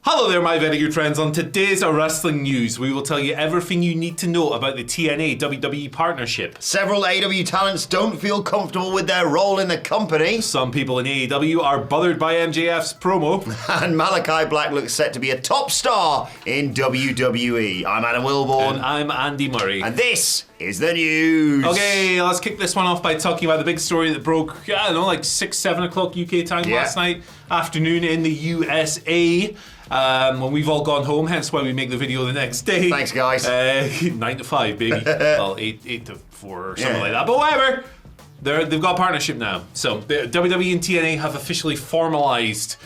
Hello there, my very good friends. On today's wrestling news, we will tell you everything you need to know about the TNA WWE partnership. Several AEW talents don't feel comfortable with their role in the company. Some people in AEW are bothered by MJF's promo. And Malakai Black looks set to be a top star in WWE. I'm Adam Wilborn. And I'm Andy Murray. And this is the news. Okay, let's kick this one off by talking about the big story that broke, I don't know, like 6, 7 o'clock UK time last night afternoon in the USA. When we've all gone home, hence why we make the video the next day. Thanks, guys. 9 to 5, baby. Well, 8 to 4 or something like that. But whatever. They've got a partnership now. So the WWE and TNA have officially formalized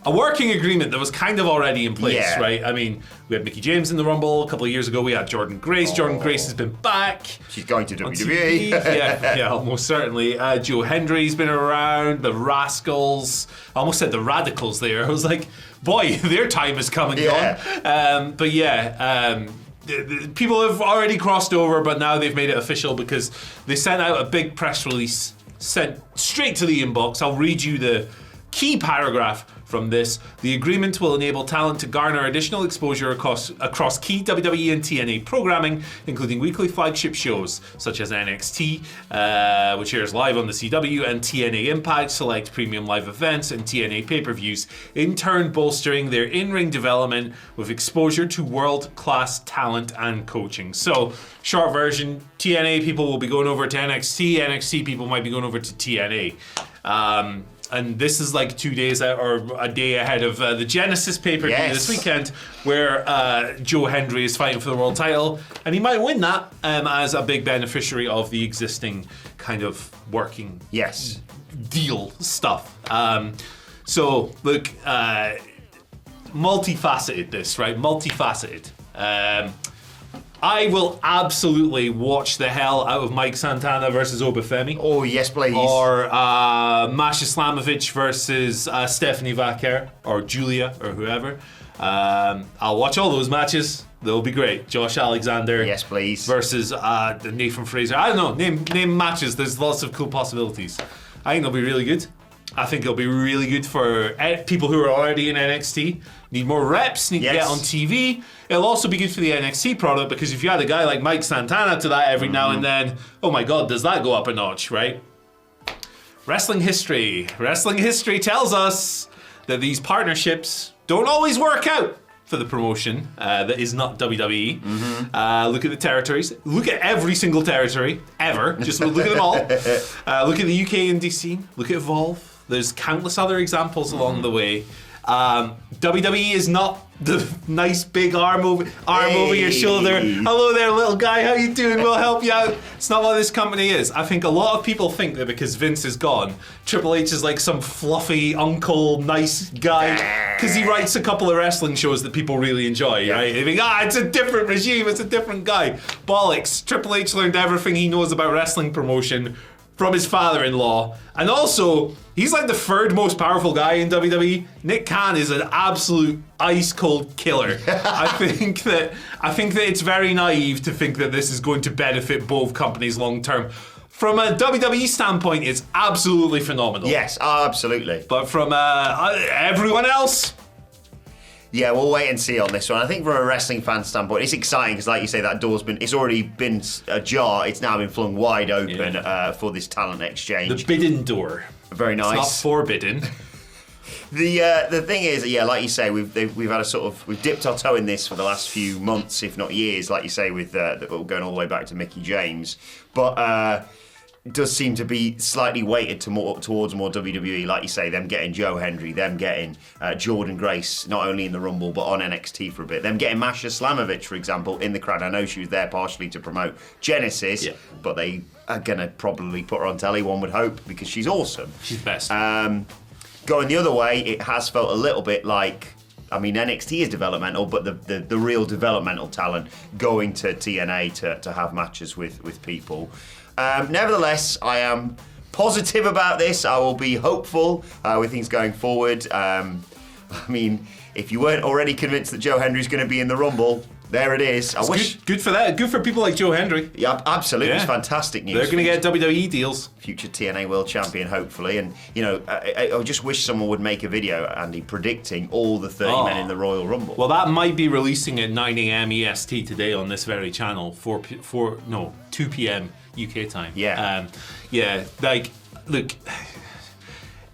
a working agreement that was kind of already in place, right? I mean, we had Mickie James in the Rumble a couple of years ago. We had Jordynne Grace. Jordynne Grace has been back. She's going to WWE. yeah, almost certainly. Joe Hendry's been around. The Rascals. I almost said the Radicals there. I was like, boy, their time has come and gone. People have already crossed over, but now they've made it official because they sent out a big press release sent straight to the inbox. I'll read you the key paragraph from this. The agreement will enable talent to garner additional exposure across key WWE and TNA programming, including weekly flagship shows such as NXT, which airs live on the CW, and TNA Impact, select premium live events, and TNA pay-per-views, in turn bolstering their in-ring development with exposure to world-class talent and coaching. So, short version, TNA people will be going over to NXT, NXT people might be going over to TNA. And this is like 2 days out or a day ahead of the Genesis pay-per-view this weekend, where Joe Hendry is fighting for the world title, and he might win that as a big beneficiary of the existing kind of working deal stuff. So look, multifaceted this, right? Multifaceted. I will absolutely watch the hell out of Mike Santana versus Obafemi. Oh, yes, please. Or Masha Slamovich versus Stephanie Vaquer, or Julia, or whoever. I'll watch all those matches. They'll be great. Josh Alexander. Yes, please. Versus Nathan Fraser. I don't know. Name matches. There's lots of cool possibilities. I think they'll be really good. I think it'll be really good for people who are already in NXT. Need more reps, need to get on TV. It'll also be good for the NXT product because if you add a guy like Mike Santana to that every now and then, oh my God, does that go up a notch, right? Wrestling history. Wrestling history tells us that these partnerships don't always work out for the promotion that is not WWE. Look at the territories. Look at every single territory, ever. Just look at them all. Look at the UK indie scene. Look at Evolve. There's countless other examples along the way. WWE is not the nice big arm over your shoulder. Hello there, little guy. How you doing? We'll help you out. It's not what this company is. I think a lot of people think that because Vince is gone, Triple H is like some fluffy uncle, nice guy because he writes a couple of wrestling shows that people really enjoy, right? They think, it's a different regime. It's a different guy. Bollocks. Triple H learned everything he knows about wrestling promotion from his father-in-law, and also he's like the third most powerful guy in WWE. Nick Khan is an absolute ice-cold killer. I think that it's very naive to think that this is going to benefit both companies long-term. From a WWE standpoint, it's absolutely phenomenal. Yes, absolutely. But from everyone else, yeah, we'll wait and see on this one. I think from a wrestling fan standpoint, it's exciting because, like you say, that door's it's already been ajar. It's now been flung wide open for this talent exchange. The bidden door. Very nice. It's not forbidden. The thing is, like you say, we've had we've dipped our toe in this for the last few months, if not years, like you say, with going all the way back to Mickie James, but. Does seem to be slightly weighted towards more WWE, like you say, them getting Joe Hendry, them getting Jordynne Grace, not only in the Rumble, but on NXT for a bit. Them getting Masha Slamovich, for example, in the crowd. I know she was there partially to promote Genesis, but they are going to probably put her on telly, one would hope, because she's awesome. She's best. Going the other way, it has felt a little bit like, I mean, NXT is developmental, but the real developmental talent going to TNA to have matches with people. Nevertheless, I am positive about this. I will be hopeful with things going forward. I mean, if you weren't already convinced that Joe Hendry's going to be in the Rumble, there it is. I wish. Good for that. Good for people like Joe Hendry. Yeah, absolutely. It's fantastic news. They're going to get WWE deals. Future TNA World Champion, hopefully. And, you know, I just wish someone would make a video, Andy, predicting all the 30 men in the Royal Rumble. Well, that might be releasing at 9 a.m. EST today on this very channel, 2 p.m. UK time. Yeah. Like, look,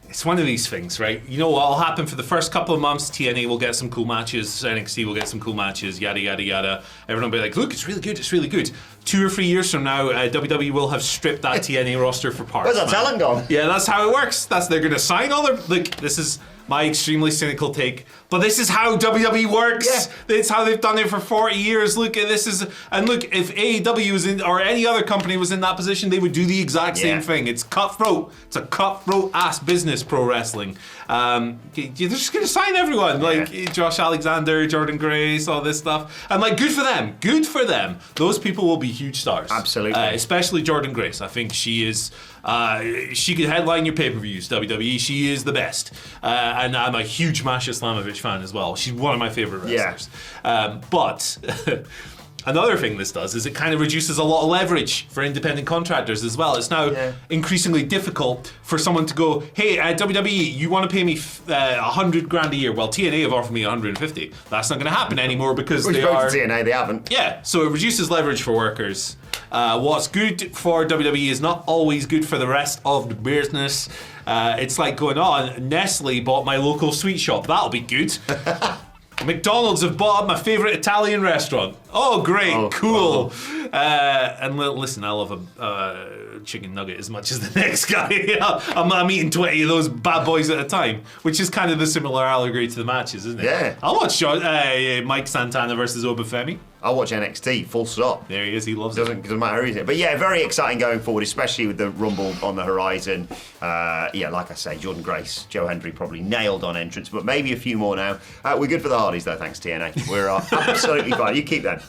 it's one of these things, right? You know what'll happen for the first couple of months? TNA will get some cool matches, NXT will get some cool matches, yada, yada, yada. Everyone will be like, look, it's really good, it's really good. 2 or 3 years from now, WWE will have stripped that TNA roster for parts. Where's that talent gone? Yeah, that's how it works. They're going to sign all their... Look, this is my extremely cynical take, but this is how WWE works. Yeah. It's how they've done it for 40 years. Look, this is... And look, if AEW was in, or any other company was in that position, they would do the exact same thing. It's cutthroat. It's a cutthroat-ass business, pro wrestling. They're just going to sign everyone. Like Josh Alexander, Jordan Grace, all this stuff. And like, good for them. Good for them. Those people will be huge stars. Absolutely. Especially Jordan Grace. I think she is... she could headline your pay-per-views, WWE. She is the best. And I'm a huge Masha Slamovich fan as well. She's one of my favorite wrestlers. But another thing this does is it kind of reduces a lot of leverage for independent contractors as well. It's now increasingly difficult for someone to go, hey, WWE, you want to pay me $100,000 a year? Well, TNA have offered me 150. That's not going to happen anymore because they are... TNA, they haven't. Yeah, so it reduces leverage for workers. What's good for WWE is not always good for the rest of the business. It's like going on, Nestle bought my local sweet shop. That'll be good. McDonald's have bought up my favourite Italian restaurant. Oh, great, cool. And listen, I love a chicken nugget as much as the next guy. I'm eating 20 of those bad boys at a time, which is kind of the similar allegory to the matches, isn't it? Yeah. I'll watch Mike Santana versus Obafemi. I'll watch NXT, full stop. There he is, he loves Doesn't matter who is it. But yeah, very exciting going forward, especially with the Rumble on the horizon. Like I say, Jordan Grace, Joe Hendry probably nailed on entrance, but maybe a few more now. We're good for the Hardys though, thanks TNA. We're absolutely fine. You keep them.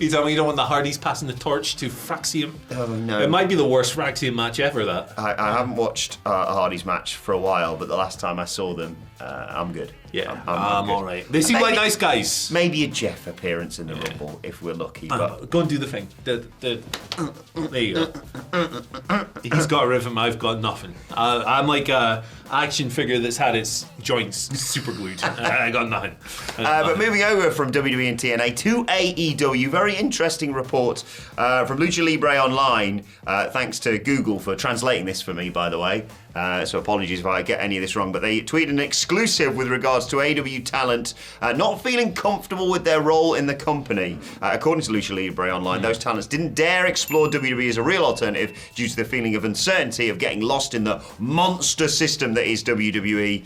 You tell me you don't want the Hardys passing the torch to Fraxium? Oh no. It might be the worst Fraxium match ever, that. I haven't watched a Hardys match for a while, but the last time I saw them, I'm good. Yeah, I'm all right. They seem like nice guys. Maybe a Jeff appearance in the Rumble if we're lucky. But go and do the thing. There you go. He's got a rhythm. I've got nothing. I'm like a action figure that's had its joints super glued. I got nothing. But moving over from WWE and TNA to AEW, very interesting report from Lucha Libre Online. Thanks to Google for translating this for me, by the way. So apologies if I get any of this wrong, but they tweeted an exclusive with regards to AEW talent not feeling comfortable with their role in the company. According to Lucha Libre Online, those talents didn't dare explore WWE as a real alternative due to the feeling of uncertainty of getting lost in the monster system that is WWE.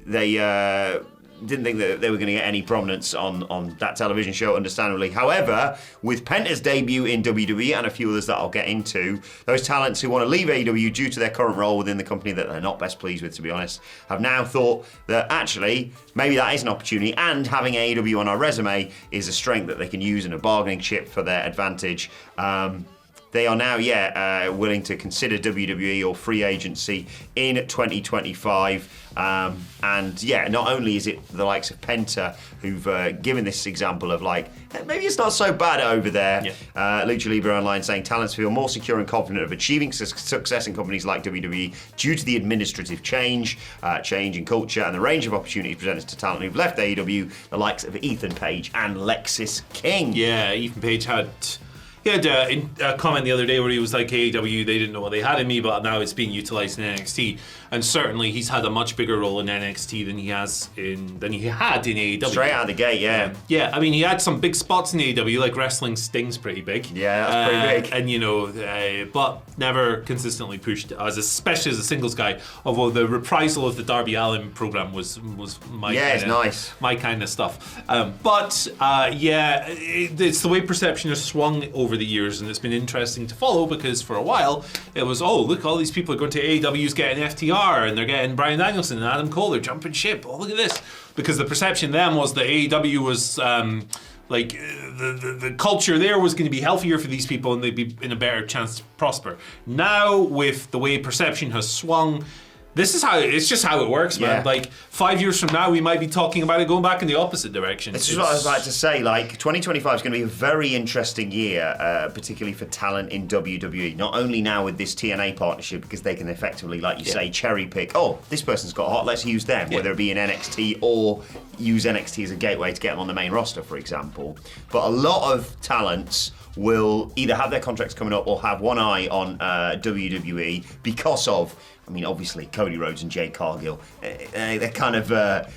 They didn't think that they were going to get any prominence on that television show, understandably. However, with Penta's debut in WWE and a few others that I'll get into, those talents who want to leave AEW due to their current role within the company that they're not best pleased with, to be honest, have now thought that actually maybe that is an opportunity, and having AEW on our resume is a strength that they can use in a bargaining chip for their advantage. They are now, willing to consider WWE or free agency in 2025. Not only is it the likes of Penta who've given this example of like, maybe it's not so bad over there. Yeah. Lucha Libre Online saying talents feel more secure and confident of achieving success in companies like WWE due to the administrative change in culture, and the range of opportunities presented to talent who've left AEW, the likes of Ethan Page and Lexis King. Yeah, Ethan Page had... He had a comment the other day where he was like, AEW, they didn't know what they had in me, but now it's being utilised in NXT. And certainly he's had a much bigger role in NXT than he had in AEW. Straight out of the gate, yeah. Yeah, I mean, he had some big spots in AEW, like wrestling Sting's pretty big. Yeah, that's pretty big. And, but never consistently pushed, especially as a singles guy, although the reprisal of the Darby Allin program was my my kind of stuff. It's the way perception has swung over the years, and it's been interesting to follow because for a while it was, oh, look, all these people are going to AEW's getting FTR and they're getting Bryan Danielson and Adam Cole, they're jumping ship. Oh, look at this. Because the perception then was that AEW was the culture there was going to be healthier for these people and they'd be in a better chance to prosper. Now, with the way perception has swung, This is it's just how it works, man. Yeah. Like 5 years from now, we might be talking about it going back in the opposite direction. This is what I was about to say. Like 2025 is going to be a very interesting year, particularly for talent in WWE. Not only now with this TNA partnership, because they can effectively, like you say, cherry pick. Oh, this person's got hot. Let's use them, whether it be in NXT or use NXT as a gateway to get them on the main roster, for example. But a lot of talents will either have their contracts coming up or have one eye on WWE because of, I mean, obviously, Cody Rhodes and Jade Cargill. They're kind of a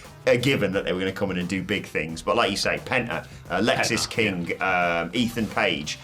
given that they were going to come in and do big things. But like you say, Penta, Lexis King, Ethan Page,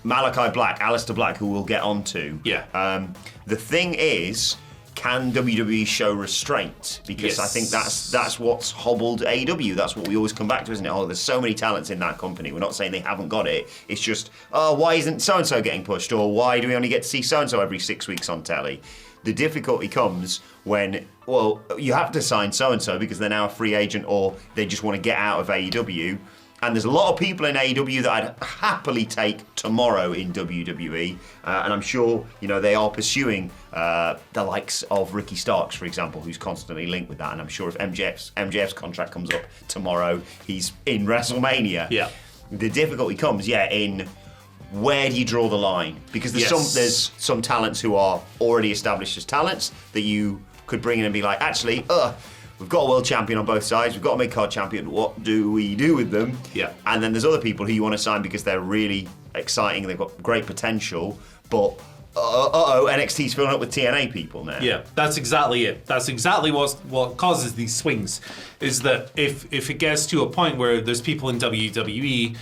Malakai Black, Aleister Black, who we'll get onto. Yeah. The thing is, can WWE show restraint? Because I think that's what's hobbled AEW. That's what we always come back to, isn't it? Oh, there's so many talents in that company. We're not saying they haven't got it. It's just, oh, why isn't so-and-so getting pushed? Or why do we only get to see so-and-so every 6 weeks on telly? The difficulty comes when, well, you have to sign so-and-so because they're now a free agent or they just want to get out of AEW. And there's a lot of people in AEW that I'd happily take tomorrow in WWE. And I'm sure, they are pursuing the likes of Ricky Starks, for example, who's constantly linked with that. And I'm sure if MJF's contract comes up tomorrow, he's in WrestleMania. Yeah. The difficulty comes, in where do you draw the line? Because there's some talents who are already established as talents that you could bring in and be like, actually, we've got a world champion on both sides. We've got a mid-card champion. What do we do with them? Yeah. And then there's other people who you want to sign because they're really exciting. They've got great potential. But, NXT's filling up with TNA people now. Yeah, that's exactly it. That's exactly what causes these swings. Is that if it gets to a point where there's people in WWE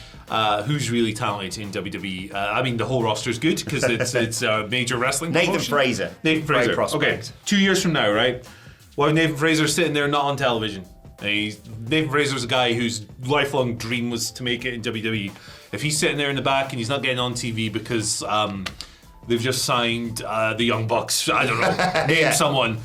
who's really talented in WWE. I mean, the whole roster's good because it's a major wrestling Nathan promotion. Fraser. Nathan Fraser. Great prospect. Okay, 2 years from now, right? Well, Nathan Fraser's sitting there not on television. Nathan Fraser's a guy whose lifelong dream was to make it in WWE. If he's sitting there in the back and he's not getting on TV because they've just signed the Young Bucks, I don't know, name someone,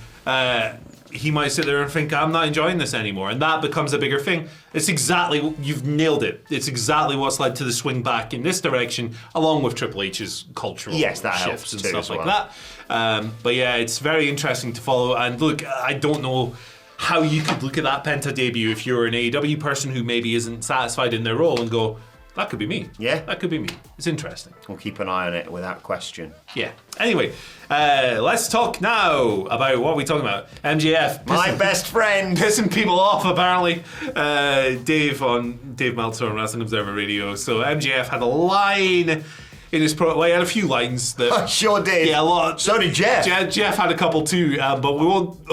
he might sit there and think, I'm not enjoying this anymore. And that becomes a bigger thing. It's exactly, you've nailed it. It's exactly what's led to the swing back in this direction, along with Triple H's cultural shifts helps and too, stuff like well. that. But yeah, it's very interesting to follow. And look, I don't know how you could look at that Penta debut if you're an AEW person who maybe isn't satisfied in their role and go, that could be me. Yeah. That could be me. It's interesting. We'll keep an eye on it without question. Yeah. Anyway, let's talk now about what we're talking about. MJF. My best friend. Pissing people off, apparently. Dave Meltzer on Wrestling Observer Radio. So MJF had a line in his well, he had a few lines that I sure did. Yeah, a lot. So did Jeff. Jeff had a couple too, but we won't.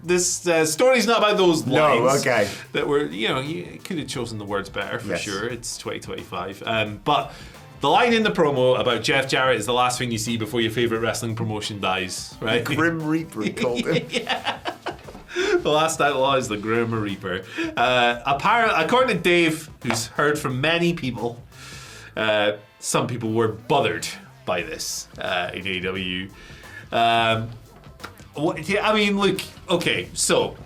This story's not about those lines. No, okay. That were, you could have chosen the words better for sure. It's 2025, but the line in the promo about Jeff Jarrett is the last thing you see before your favorite wrestling promotion dies, right? The Grim Reaper, he called him. Yeah. The last outlaw is the Grim Reaper. According to Dave, who's heard from many people, some people were bothered by this in AEW. I mean, look, okay, so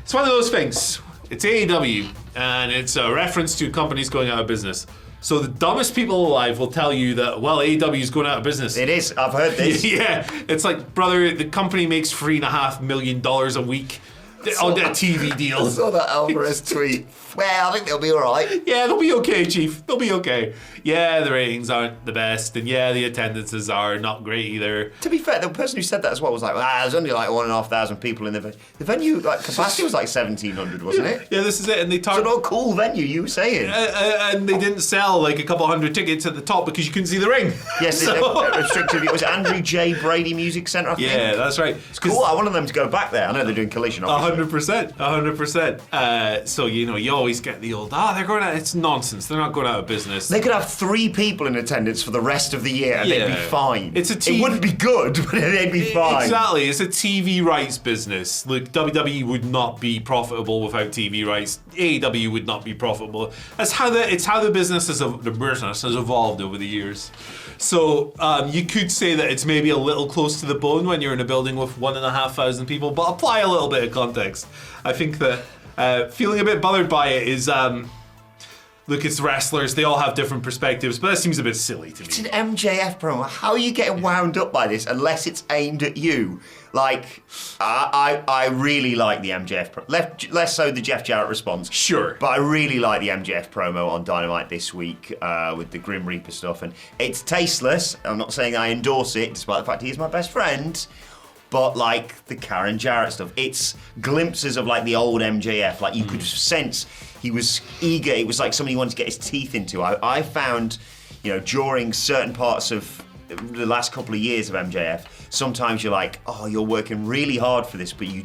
it's one of those things. It's AEW, and it's a reference to companies going out of business. So the dumbest people alive will tell you that, well, AEW is going out of business. It is. I've heard this. Yeah, it's like, brother, the company makes $3.5 million a week on their TV I deals. saw that Alvarez tweet. Well, I think they'll be all right. Yeah, they'll be okay, Chief. They'll be okay. Yeah, the ratings aren't the best, and yeah, the attendances are not great either. To be fair, the person who said that as well was like, there's only like 1,500 people in the venue. The venue, like, capacity was like 1,700, wasn't it? Yeah, this is it. And they It's an all cool venue, you were saying. and they didn't sell like a couple hundred tickets at the top because you couldn't see the ring. Yes, restrictive. It was Andrew J. Brady Music Centre, I think. Yeah, that's right. It's cool. I wanted them to go back there. I know they're doing Collision, obviously. 100%. So, you always get the old, they're going out, it's nonsense. They're not going out of business. They could have 3 people in attendance for the rest of the year and they'd be fine. It wouldn't be good, but they'd be fine. Exactly. It's a TV rights business. Look, WWE would not be profitable without TV rights. AEW would not be profitable. It's how the business has evolved over the years. So you could say that it's maybe a little close to the bone when you're in a building with 1,500 people, but apply a little bit of context. I think that feeling a bit bothered by it is, look, it's wrestlers, they all have different perspectives, but that seems a bit silly to me. It's an MJF promo. How are you getting wound up by this unless it's aimed at you? Like, I really like the MJF less so the Jeff Jarrett response. Sure. But I really like the MJF promo on Dynamite this week with the Grim Reaper stuff. And it's tasteless. I'm not saying I endorse it, despite the fact he's my best friend. But like the Karen Jarrett stuff, it's glimpses of like the old MJF. Like you could sense he was eager. It was like somebody he wanted to get his teeth into. I found, during certain parts of the last couple of years of MJF, sometimes you're like, oh, you're working really hard for this, but you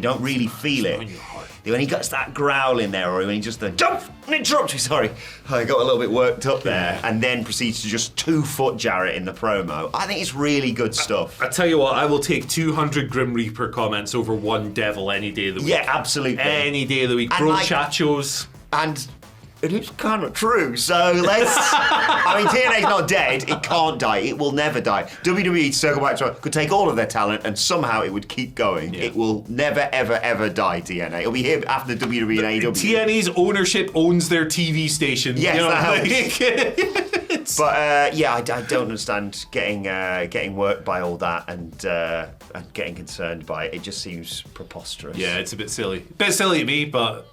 don't really feel it. When he gets that growl in there, or when he just don't interrupt me, sorry. I got a little bit worked up there, and then proceeds to just 2-foot Jarrett in the promo. I think it's really good stuff. I tell you what, I will take 200 Grim Reaper comments over one Devil any day of the week. Yeah, absolutely. Any day of the week. Brochachos. And it is kind of true, so let's... TNA's not dead, it can't die, it will never die. WWE, to circle back to it, could take all of their talent and somehow it would keep going. Yeah. It will never, ever, ever die, TNA. It'll be here after the WWE and AEW. TNA's ownership owns their TV station. Yes, that helps. But I don't understand getting worked by all that and getting concerned by it. It just seems preposterous. Yeah, it's a bit silly. A bit silly to me, but...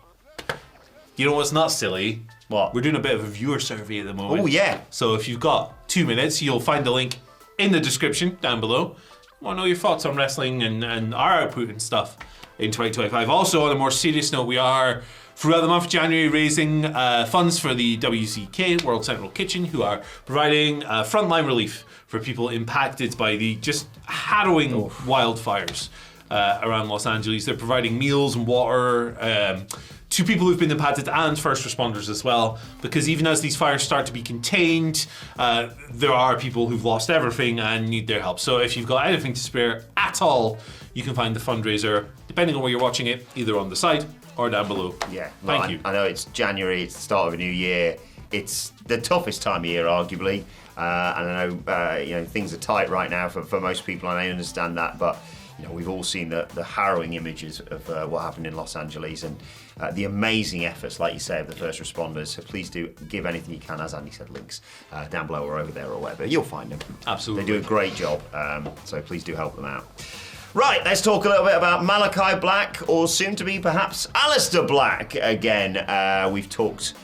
You know what's not silly? What? We're doing a bit of a viewer survey at the moment. Oh, yeah. So if you've got 2 minutes, you'll find the link in the description down below. I want to know your thoughts on wrestling and our output and stuff in 2025. Also, on a more serious note, we are, throughout the month of January, raising funds for the WCK, World Central Kitchen, who are providing frontline relief for people impacted by the just harrowing wildfires around Los Angeles. They're providing meals and water to people who've been impacted and first responders as well, because even as these fires start to be contained, there are people who've lost everything and need their help. So if you've got anything to spare at all, you can find the fundraiser, depending on where you're watching it, either on the site or down below. Yeah, thank you. I know it's January, it's the start of a new year. It's the toughest time of year, arguably, and I know things are tight right now for most people, and I understand that, but we've all seen the harrowing images of what happened in Los Angeles and the amazing efforts, like you say, of the first responders. So please do give anything you can, as Andy said, links down below or over there or whatever. You'll find them. Absolutely. They do a great job, so please do help them out. Right, let's talk a little bit about Malakai Black, or soon to be perhaps Aleister Black again. We've talked...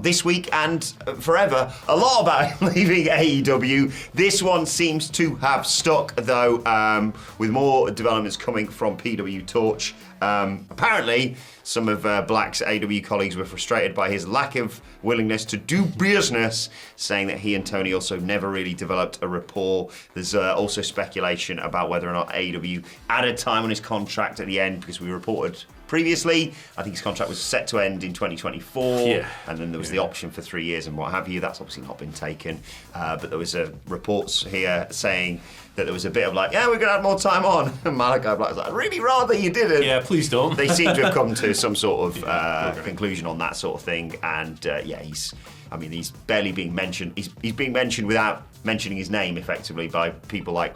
this week and forever, a lot about him leaving AEW. This one seems to have stuck, though, with more developments coming from PW Torch. Apparently, some of Black's AEW colleagues were frustrated by his lack of willingness to do business, saying that he and Tony also never really developed a rapport. There's also speculation about whether or not AEW added time on his contract at the end, because we reported previously, I think his contract was set to end in 2024, and then there was the option for 3 years and what have you. That's obviously not been taken, but there was reports here saying that there was a bit of like, we're going to add more time on. And Malakai Black was like, I'd really rather you didn't. Yeah, please don't. They seem to have come to some sort of conclusion on that sort of thing, and he's barely being mentioned. He's being mentioned without mentioning his name, effectively, by people like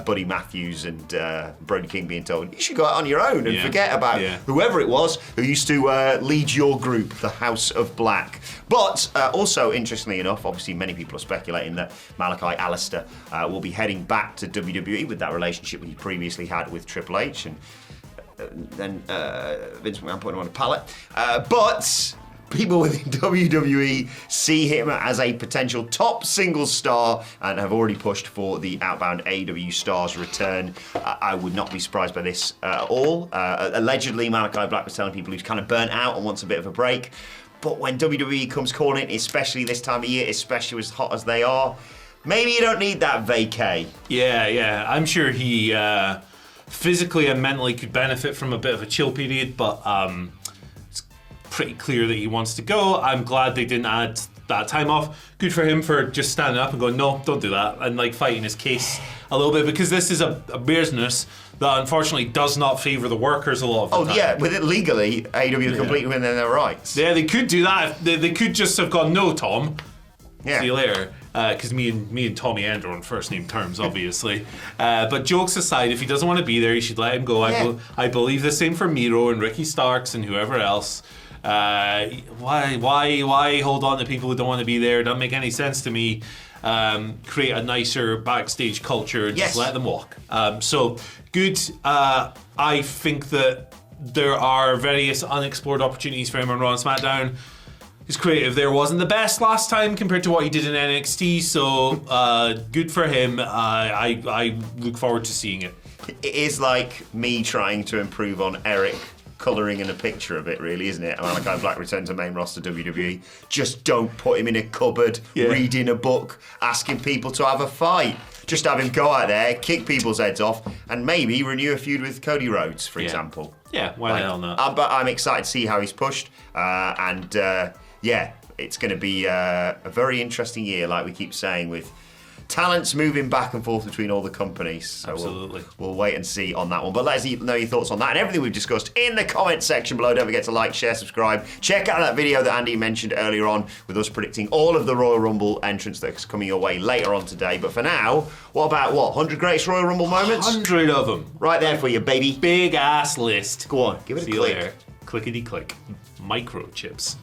Buddy Matthews and Brody King being told, you should go out on your own and forget about whoever it was who used to lead your group, the House of Black. But also, interestingly enough, obviously many people are speculating that Aleister will be heading back to WWE with that relationship he previously had with Triple H, and then Vince McMahon put him on a pallet. But people within WWE see him as a potential top single star and have already pushed for the outbound AEW star's return. I would not be surprised by this at all. Allegedly, Malakai Black was telling people he's kind of burnt out and wants a bit of a break. But when WWE comes calling, especially this time of year, especially as hot as they are, maybe you don't need that vacay. Yeah. I'm sure he physically and mentally could benefit from a bit of a chill period, but it's pretty clear that he wants to go. I'm glad they didn't add that time off. Good for him for just standing up and going, no, don't do that, and like fighting his case a little bit, because this is a business that unfortunately does not favour the workers a lot of the time. Yeah, with it legally, AEW completely within their rights. Yeah, they could do that. They could just have gone, no, Tom. Yeah. See you later. Because me and Tommy End are on first name terms, obviously. But jokes aside, if he doesn't want to be there, you should let him go. Yeah. I believe the same for Miro and Ricky Starks and whoever else. Why hold on to people who don't want to be there? It doesn't make any sense to me. create a nicer backstage culture and just Yes. let them walk. So good. I think that there are various unexplored opportunities for him on Raw and SmackDown. His creative there wasn't the best last time compared to what he did in NXT, so good for him. I look forward to seeing it. It is like me trying to improve on Eric colouring in a picture a bit, really, isn't it? Malakai Black returns to main roster WWE. Just don't put him in a cupboard, reading a book, asking people to have a fight. Just have him go out there, kick people's heads off, and maybe renew a feud with Cody Rhodes, for example. Yeah, why the hell not? But I'm excited to see how he's pushed, it's going to be a very interesting year, like we keep saying, with talents moving back and forth between all the companies. So Absolutely. We'll wait and see on that one. But let us know your thoughts on that and everything we've discussed in the comment section below. Don't forget to like, share, subscribe. Check out that video that Andy mentioned earlier on with us predicting all of the Royal Rumble entrants that's coming your way later on today. But for now, what about 100 greatest Royal Rumble moments? 100 of them. Right there for you, baby. Big ass list. Go on, give it a See you click. later. Clickety click. Microchips.